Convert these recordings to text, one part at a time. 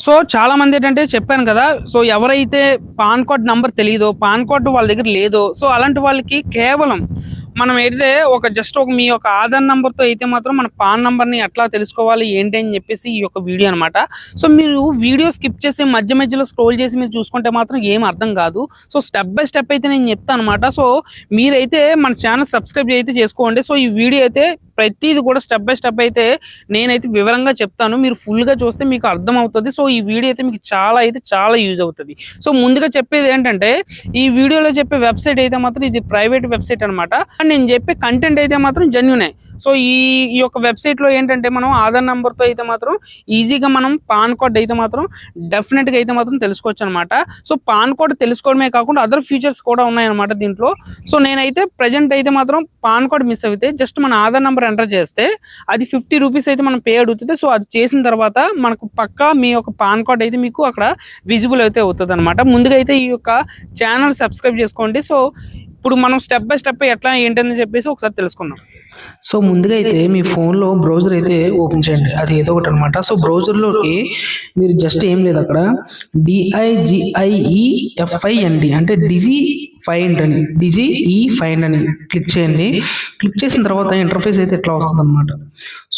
So చాలా మంది ఏంటంటే చెప్పాను కదా, సో ఎవరైతే పాన్ కార్డ్ నంబర్ తెలియదో, పాన్ కార్డ్ వాళ్ళ దగ్గర లేదో, సో అలాంటి వాళ్ళకి కేవలం మనం అయితే జస్ట్ మీ యొక్క ఆధార్ నంబర్తో అయితే మాత్రం మన పాన్ నంబర్ని ఎట్లా తెలుసుకోవాలి ఏంటి అని చెప్పేసి ఈ యొక్క వీడియో అనమాట. సో మీరు వీడియో స్కిప్ చేసి మధ్య మధ్యలో స్క్రోల్ చేసి మీరు చూసుకుంటే మాత్రం ఏం అర్థం కాదు. సో స్టెప్ బై స్టెప్ అయితే నేను చెప్తాను అనమాట. సో మీరైతే మన ఛానల్ సబ్స్క్రైబ్ అయితే చేసుకోండి. సో ఈ వీడియో అయితే ప్రతిది కూడా స్టెప్ బై స్టెప్ అయితే నేనైతే వివరంగా చెప్తాను. మీరు ఫుల్గా చూస్తే మీకు అర్థమవుతుంది. సో ఈ వీడియో అయితే మీకు చాలా యూజ్ అవుతుంది. సో ముందుగా చెప్పేది ఏంటంటే, ఈ వీడియోలో చెప్పే వెబ్సైట్ అయితే మాత్రం ఇది ప్రైవేట్ వెబ్సైట్ అనమాట. నేను చెప్పే కంటెంట్ అయితే మాత్రం జెన్యూనే. సో ఈ యొక్క వెబ్సైట్లో ఏంటంటే మనం ఆధార్ నెంబర్తో అయితే మాత్రం ఈజీగా మనం పాన్ కార్డ్ అయితే మాత్రం డెఫినెట్గా అయితే మాత్రం తెలుసుకోవచ్చు అనమాట. సో పాన్ కార్డ్ తెలుసుకోవడమే కాకుండా అదర్ ఫీచర్స్ కూడా ఉన్నాయన్నమాట దీంట్లో. సో నేనైతే ప్రజెంట్ అయితే మాత్రం పాన్ కార్డ్ మిస్ అయితే జస్ట్ మన ఆధార్ నెంబర్ ఎంటర్ చేస్తే అది 50 రూపీస్ అయితే మనం పే అడుగుతుంది. సో అది చేసిన తర్వాత మనకు పక్కా మీ యొక్క పాన్ కార్డ్ అయితే మీకు అక్కడ విజిబుల్ అయితే అవుతుంది అనమాట. ముందుగా అయితే ఈ యొక్క ఛానల్ సబ్స్క్రైబ్ చేసుకోండి. సో ఇప్పుడు మనం స్టెప్ బై స్టెప్ ఎట్లా ఏంటని చెప్పేసి ఒకసారి తెలుసుకుందాం. సో ముందుగా అయితే మీ ఫోన్లో బ్రౌజర్ అయితే ఓపెన్ చేయండి, అది ఏదో ఒకటి అనమాట. సో బ్రౌజర్లోకి మీరు జస్ట్ ఏం లేదు, అక్కడ DIGIEFIND అంటే డిజి ఫైండ్ అని, ఫైండ్ అని క్లిక్ చేయండి. క్లిక్ చేసిన తర్వాత ఇంటర్ఫేస్ అయితే ఇట్లా వస్తుంది అనమాట.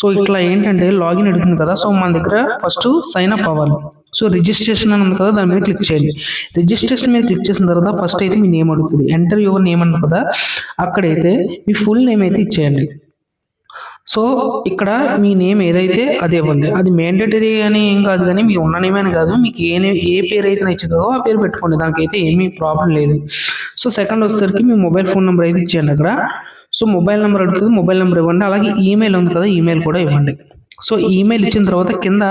సో ఇట్లా ఏంటంటే లాగిన్ అడుగుతుంది కదా. సో మన దగ్గర ఫస్ట్ సైన్ అప్ అవ్వాలి. సో రిజిస్ట్రేషన్ అని ఉంది కదా, దాని మీద క్లిక్ చేయండి. రిజిస్ట్రేషన్ మీద క్లిక్ చేసిన తర్వాత ఫస్ట్ అయితే మీ నేమ్ అడుగుతుంది. ఎంటర్ యువర్ నేమ్ అన్న కదా, అక్కడైతే మీ ఫుల్ నేమ్ అయితే ఇచ్చేయండి. సో ఇక్కడ మీ నేమ్ ఏదైతే అదే ఇవ్వండి. అది మ్యాండేటరీ అని ఏం కాదు, కానీ మీ ఉన్న నేమ్ అని కాదు, మీకు ఏ పేరు అయితే నచ్చుతుందో ఆ పేరు పెట్టుకోండి, దానికైతే ఏమీ ప్రాబ్లం లేదు. సో సెకండ్ వచ్చేసరికి మీ మొబైల్ ఫోన్ నెంబర్ అయితే ఇచ్చేయండి అక్కడ. సో మొబైల్ నెంబర్ అడుగుతుంది, మొబైల్ నెంబర్ ఇవ్వండి. అలాగే ఈమెయిల్ ఉంది కదా, ఈమెయిల్ కూడా ఇవ్వండి. సో ఈమెయిల్ ఇచ్చిన తర్వాత కింద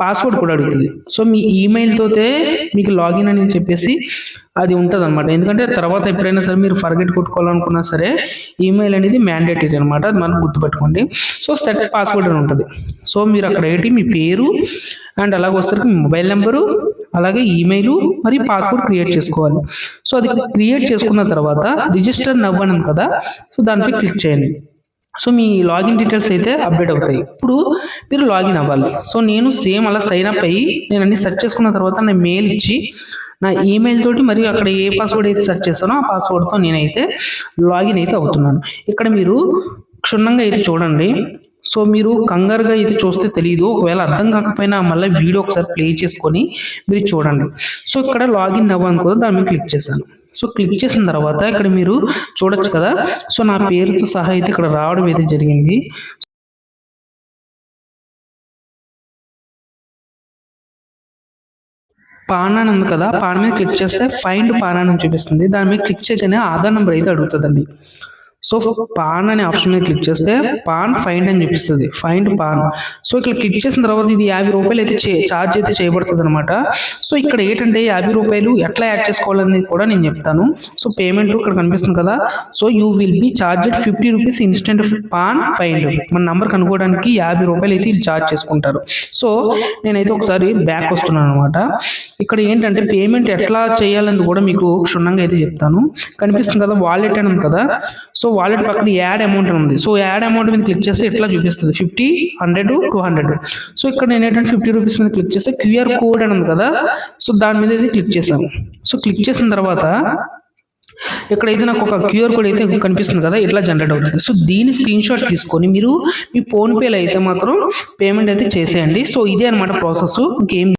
పాస్వర్డ్ కూడా అడుగుతుంది. సో మీ ఈమెయిల్తోతే మీకు లాగిన్ అని చెప్పేసి అది ఉంటుంది అనమాట. ఎందుకంటే తర్వాత ఎప్పుడైనా సరే మీరు ఫర్గెట్ కొట్టుకోవాలనుకున్నా సరే ఈమెయిల్ అనేది మ్యాండేటరీ అనమాట, అది మనం గుర్తుపెట్టుకోండి. సో సెట్ పాస్వర్డ్ అని ఉంటుంది. సో మీరు అక్కడ ఏంటి మీ పేరు అండ్ అలాగే వస్తారు మీ మొబైల్ నెంబరు, అలాగే ఈమెయిల్ మరియు పాస్వర్డ్ క్రియేట్ చేసుకోవాలి. సో అది క్రియేట్ చేసుకున్న తర్వాత రిజిస్టర్ నవ్ అని ఉంది కదా, సో దానిపై క్లిక్ చేయండి. సో మీ లాగిన్ డీటెయిల్స్ అయితే అప్డేట్ అవుతాయి. ఇప్పుడు మీరు లాగిన్ అవ్వాలి. సో నేను సేమ్ అలా సైన్ అప్ అయ్యి నేను అన్ని సెర్చ్ చేసుకున్న తర్వాత నా మెయిల్ ఇచ్చి నా ఈమెయిల్ తోటి మరియు అక్కడ ఏ పాస్వర్డ్ అయితే సెర్చ్ చేస్తానో ఆ పాస్వర్డ్తో నేనైతే లాగిన్ అయితే అవుతున్నాను. ఇక్కడ మీరు క్షుణ్ణంగా అయితే చూడండి. సో మీరు కంగారుగా అయితే చూస్తే తెలియదు, ఒకవేళ అర్థం కాకపోయినా మళ్ళీ వీడియో ఒకసారి ప్లే చేసుకొని మీరు చూడండి. సో ఇక్కడ లాగిన్ అవ్వనుకో దాని మీద క్లిక్ చేశాను. సో క్లిక్ చేసిన తర్వాత ఇక్కడ మీరు చూడొచ్చు కదా, సో నా పేరుతో సహా అయితే ఇక్కడ రావడం అయితే జరిగింది. పాన్ అని ఉంది కదా, పాన్ మీద క్లిక్ చేస్తే ఫైండ్ పాన్ అని చూపిస్తుంది. దాని మీద క్లిక్ చేయగానే ఆధార్ నెంబర్ అయితే అడుగుతుందండి. సో పాన్ అనే ఆప్షన్ మీద క్లిక్ చేస్తే పాన్ ఫైండ్ అని చూపిస్తుంది, ఫైండ్ పాన్. సో ఇక్కడ క్లిక్ చేసిన తర్వాత ఇది 50 రూపాయలు అయితే ఛార్జ్ అయితే చేయబడుతుంది అనమాట. సో ఇక్కడ ఏంటంటే 50 రూపాయలు ఎట్లా యాడ్ చేసుకోవాలని కూడా నేను చెప్తాను. సో పేమెంట్ ఇక్కడ కనిపిస్తుంది కదా, so you will be charged 50 rupees instant pan find. మన నంబర్ కనుక్కోవడానికి 50 రూపాయలు అయితే వీళ్ళు ఛార్జ్ చేసుకుంటారు. సో నేనైతే ఒకసారి బ్యాక్ వస్తున్నాను అనమాట. ఇక్కడ ఏంటంటే పేమెంట్ ఎట్లా చేయాలని కూడా మీకు క్షుణ్ణంగా అయితే చెప్తాను. కనిపిస్తుంది కదా వాలెట్ అని ఉంది కదా, సో వాలెట్ పక్కన యాడ్ అమౌంట్ అని ఉంది. సో యాడ్ అమౌంట్ మీద క్లిక్ చేస్తే ఇట్లా చూపిస్తుంది 50, 100, 200. సో ఇక్కడ నేను ఏంటంటే 50 రూపీస్ మీద క్లిక్ చేస్తే QR కోడ్ అని ఉంది కదా, సో దాని మీద అయితే క్లిక్ చేశాను. సో క్లిక్ చేసిన తర్వాత ఇక్కడైతే నాకు ఒక QR కోడ్ అయితే కనిపిస్తుంది కదా, ఇట్లా జనరేట్ అవుతుంది. సో దీని స్క్రీన్ షాట్ తీసుకొని మీరు మీ ఫోన్పేలో అయితే మాత్రం పేమెంట్ అయితే చేసేయండి. సో ఇదే అనమాట ప్రాసెస్, ఇంకేం